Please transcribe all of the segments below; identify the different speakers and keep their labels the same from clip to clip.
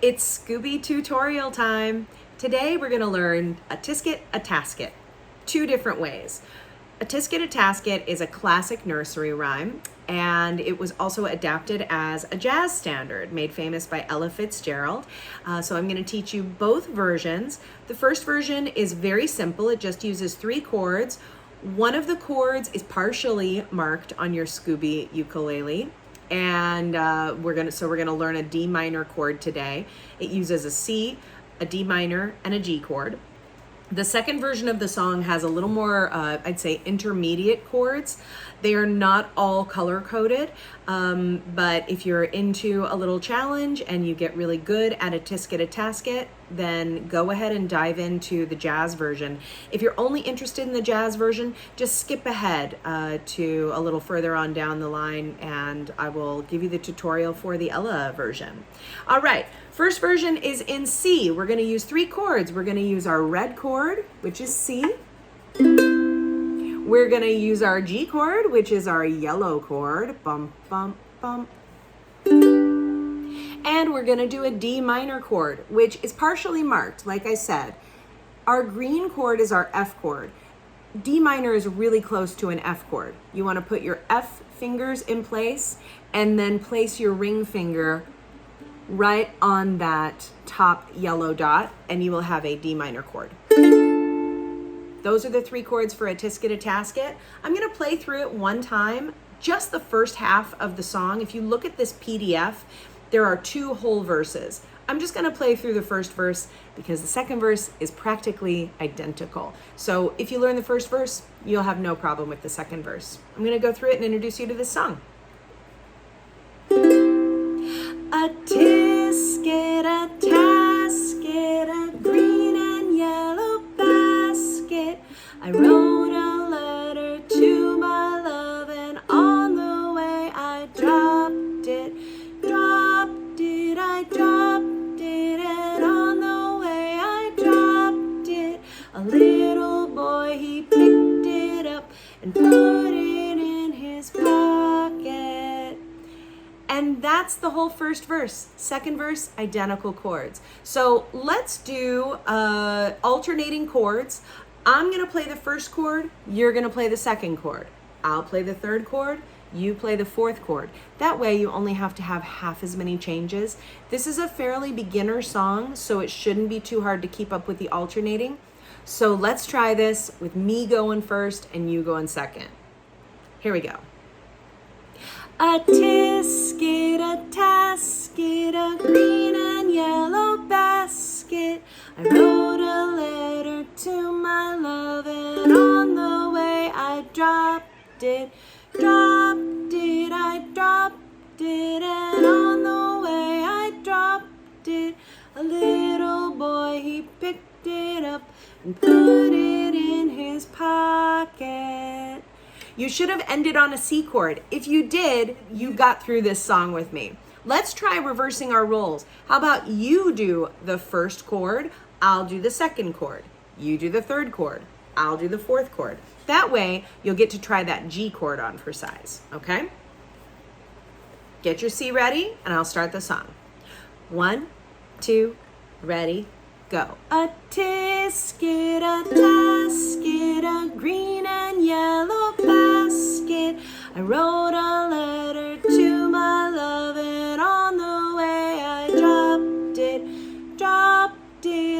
Speaker 1: It's SCUBI tutorial time. Today we're going to learn A-Tisket A-Tasket, two different ways. A-Tisket A-Tasket is a classic nursery rhyme, and it was also adapted as a jazz standard made famous by Ella Fitzgerald. So I'm going to teach you both versions. The first version is very simple. It just uses 3 chords. One of the chords is partially marked on your SCUBI ukulele. And we're gonna learn a D minor chord today. It uses a C, a D minor, and a G chord. The second version of the song has a little more, I'd say, intermediate chords. They are not all color-coded, but if you're into a little challenge and you get really good at A-Tisket A-Tasket, then go ahead and dive into the jazz version. If you're only interested in the jazz version, just skip ahead to a little further on down the line, and I will give you the tutorial for the Ella version. All right, first version is in C. We're going to use 3 chords. We're going to use our red chord, which is C. We're going to use our G chord, which is our yellow chord. Bum, bum, bum. And we're going to do a D minor chord, which is partially marked, like I said. Our green chord is our F chord. D minor is really close to an F chord. You want to put your F fingers in place and then place your ring finger right on that top yellow dot, and you will have a D minor chord. Those are the 3 chords for A-Tisket A-Tasket. I'm going to play through it one time, just the first half of the song. If you look at this PDF, there are 2 whole verses. I'm just going to play through the first verse because the second verse is practically identical. So if you learn the first verse, you'll have no problem with the second verse. I'm going to go through it and introduce you to this song. A-tisket, a-tasket, a green and yellow basket. I wrote a letter to my love, and on the way I dropped it, I dropped it, and on the way I dropped it. A little boy, he picked it up and put it in his pocket. And that's the whole first verse. Second verse, identical chords. So let's do alternating chords. I'm gonna play the first chord, you're gonna play the second chord. I'll play the third chord, you play the fourth chord. That way you only have to have half as many changes. This is a fairly beginner song, so it shouldn't be too hard to keep up with the alternating. So let's try this with me going first and you going second. Here we go. A-tisket, a-tasket, a green and yellow basket. I wrote a letter to my love, and on the way I dropped it, I dropped it, and on the way I dropped it. A little boy, he picked it up and put it in his pocket. You should have ended on a C chord. If you did, you got through this song with me. Let's try reversing our roles. How about you do the first chord, I'll do the second chord. You do the third chord, I'll do the fourth chord. That way, you'll get to try that G chord on for size, okay? Get your C ready, and I'll start the song. 1, 2, ready, go. A-tisket, a-tasket, a green and yellow basket. I wrote a letter to my love, and on the way I dropped it,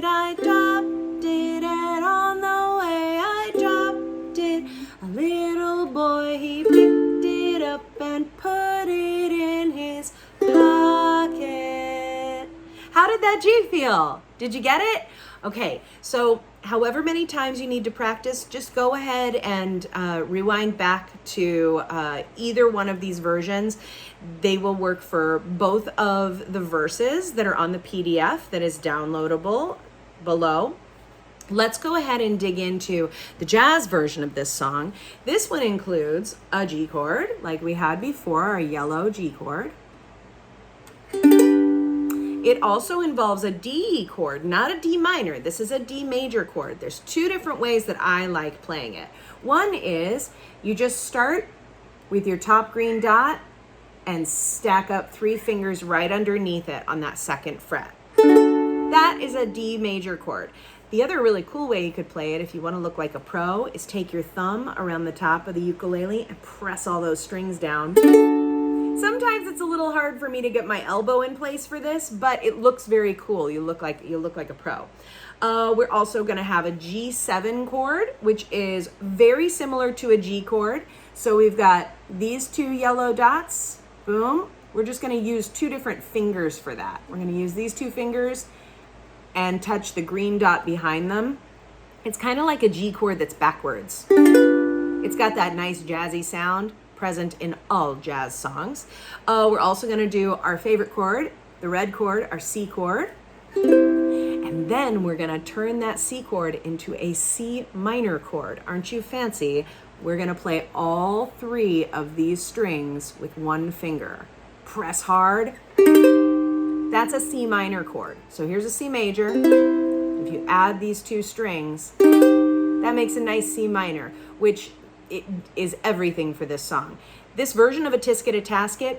Speaker 1: I dropped it, and on the way I dropped it. A little boy, he picked it up and put it in his pocket. How did that G feel? Did you get it? Okay, so however many times you need to practice, just go ahead and rewind back to either one of these versions. They will work for both of the verses that are on the PDF that is downloadable below. Let's go ahead and dig into the jazz version of this song. This one includes a G chord, like we had before, our yellow G chord. It also involves a D chord, not a D minor. This is a D major chord. There's 2 different ways that I like playing it. One is you just start with your top green dot and stack up 3 fingers right underneath it on that 2nd fret. That is a D major chord. The other really cool way you could play it if you want to look like a pro is take your thumb around the top of the ukulele and press all those strings down. Sometimes it's a little hard for me to get my elbow in place for this, but it looks very cool. You look like a pro. We're also going to have a G7 chord, which is very similar to a G chord. So we've got these two yellow dots. Boom. We're just going to use two different fingers for that. We're going to use these two fingers and touch the green dot behind them. It's kind of like a G chord that's backwards. It's got that nice jazzy sound present in all jazz songs. We're also going to do our favorite chord, the red chord, our C chord. And then we're going to turn that C chord into a C minor chord. Aren't you fancy? We're going to play all three of these strings with one finger. Press hard. That's a C minor chord. So here's a C major. If you add these two strings, that makes a nice C minor, which it is everything for this song. This version of A-Tisket A-Tasket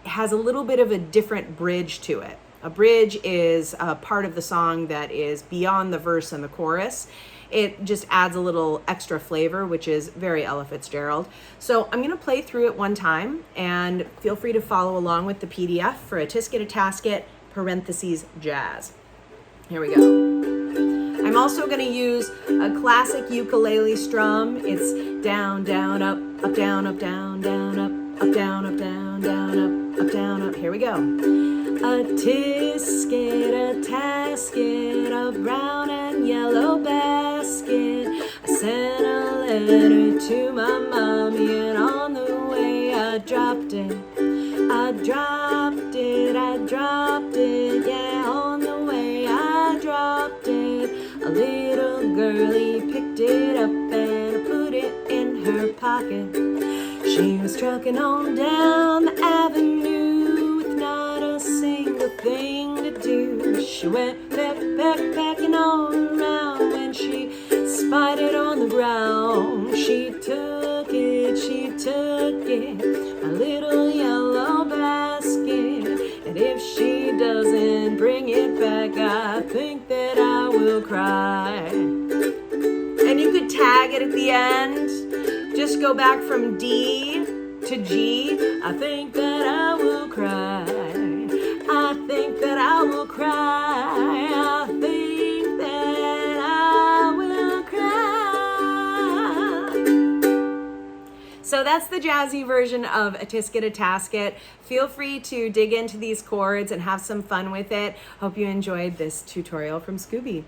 Speaker 1: has a little bit of a different bridge to it. A bridge is a part of the song that is beyond the verse and the chorus. It just adds a little extra flavor, which is very Ella Fitzgerald. So I'm going to play through it one time, and feel free to follow along with the PDF for A-Tisket A-Tasket parentheses jazz. Here we go. I'm also going to use a classic ukulele strum. It's down, down, up, down, up, down, up, down, up, down, up, down, up. Here we go. A-tisket, a-tasket, a brown and yellow basket. I sent a letter to my mommy, and on the way I dropped it. I dropped it, yeah, on the way I dropped it. A little girlie picked it up and put it in her pocket. She was trucking on down the avenue with not a single thing to do. She went backpacking all around when she spied it on the ground. She took it, a little yellow basket. And if she doesn't bring it back, I think that I will cry. And you could tag it at the end. Just go back from D to G. I think that I will cry. I think that I will cry. I think that I will cry. So that's the jazzy version of A-Tisket A-Tasket. Feel free to dig into these chords and have some fun with it. Hope you enjoyed this tutorial from SCUBI.